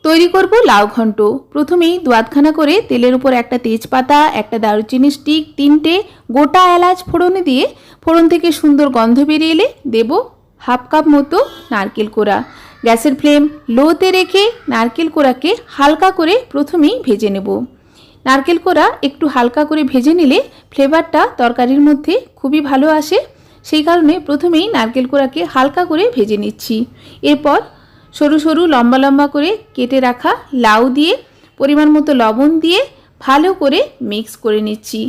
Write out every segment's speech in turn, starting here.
তৈরি করব লাউ ঘন্ট। প্রথমেই দু আধখানা করে তেলের উপর একটা তেজপাতা, একটা দারুচিনি স্টিক, 3টে গোটা এলাচ ফোড়নে দিয়ে ফোড়ন থেকে সুন্দর গন্ধ বেরিয়ে এলে দেব হাফ কাপ মতো নারকেল কোড়া। গ্যাসের ফ্লেম লোতে রেখে নারকেল কোড়াকে হালকা করে প্রথমেই ভেজে নেব। নারকেল কোড়া একটু হালকা করে ভেজে নিলে ফ্লেভারটা তরকারির মধ্যে খুবই ভালো আসে, সেই কারণে প্রথমেই নারকেল কোড়াকে হালকা করে ভেজে নিচ্ছি। এরপর সরু সরু লম্বা লম্বা করে কেটে রাখা লাউ দিয়ে পরিমাণ মতো লবণ দিয়ে ভালো করে মিক্স করে নিচ্ছি।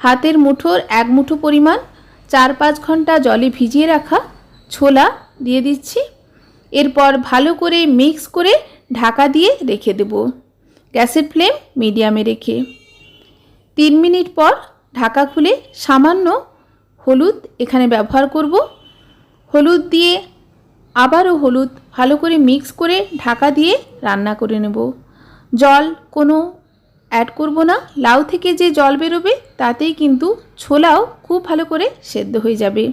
হাতের মুঠোর 1 মুঠো পরিমাণ 4-5 ঘন্টা জলে ভিজিয়ে রাখা ছোলা দিয়ে দিচ্ছি। এরপর ভালো করে মিক্স করে ঢাকা দিয়ে রেখে দেব, গ্যাসের ফ্লেম মিডিয়ামে রেখে। 3 মিনিট পর ঢাকা খুলে সামান্য হলুদ এখানে ব্যবহার করব। হলুদ দিয়ে আবারও হলুদ ভালো করে মিক্স করে ঢাকা দিয়ে রান্না করে নেব। জল কোনো অ্যাড করব না, লাউ থেকে যে জল বেরোবে তাতেই কিন্তু ছোলাও খুব ভালো করে সেদ্ধ হয়ে যাবে।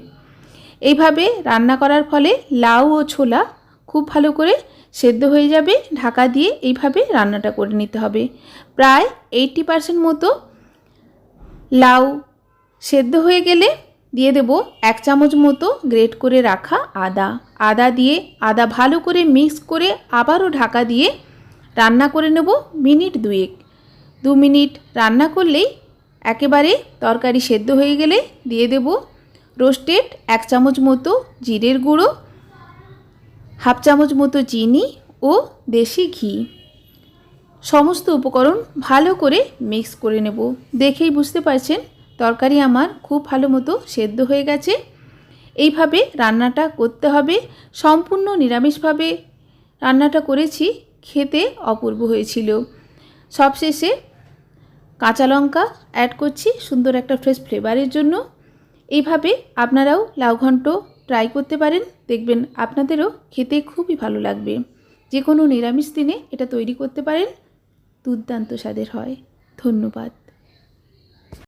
এইভাবে রান্না করার ফলে লাউ ও ছোলা খুব ভালো করে সেদ্ধ হয়ে যাবে। ঢাকা দিয়ে এইভাবে রান্নাটা করে নিতে হবে। প্রায় 80% মতো লাউ সেদ্ধ হয়ে গেলে দিয়ে দেব 1 চামচ মতো গ্রেট করে রাখা আদা দিয়ে আদা ভালো করে মিক্স করে আবারও ঢাকা দিয়ে রান্না করে নেব মিনিট 2 মিনিট রান্না করলেই একেবারে তরকারি সেদ্ধ হয়ে গেলে দিয়ে দেব রোস্টেড 1 চামচ মতো জিরের গুঁড়ো, হাফ চামচ মতো চিনি ও দেশি ঘি। সমস্ত উপকরণ ভালো করে মিক্স করে নেব। দেখেই বুঝতে পারছেন তরকারি আমার খুব ভালো মতো সেদ্ধ হয়ে গেছে। এইভাবে রান্নাটা করতে হবে। সম্পূর্ণ নিরামিষভাবে রান্নাটা করেছি, খেতে অপূর্ব হয়েছিল। সবশেষে কাঁচা লঙ্কা অ্যাড করছি সুন্দর একটা ফ্রেশ ফ্লেভারের জন্য। এইভাবে আপনারাও লাউ ঘন্ট ট্রাই করতে পারেন, দেখবেন আপনাদেরও খেতে খুবই ভালো লাগবে। যে কোনো নিরামিষ দিনে এটা তৈরি করতে পারেন, দুর্দান্ত স্বাদের হয়। ধন্যবাদ।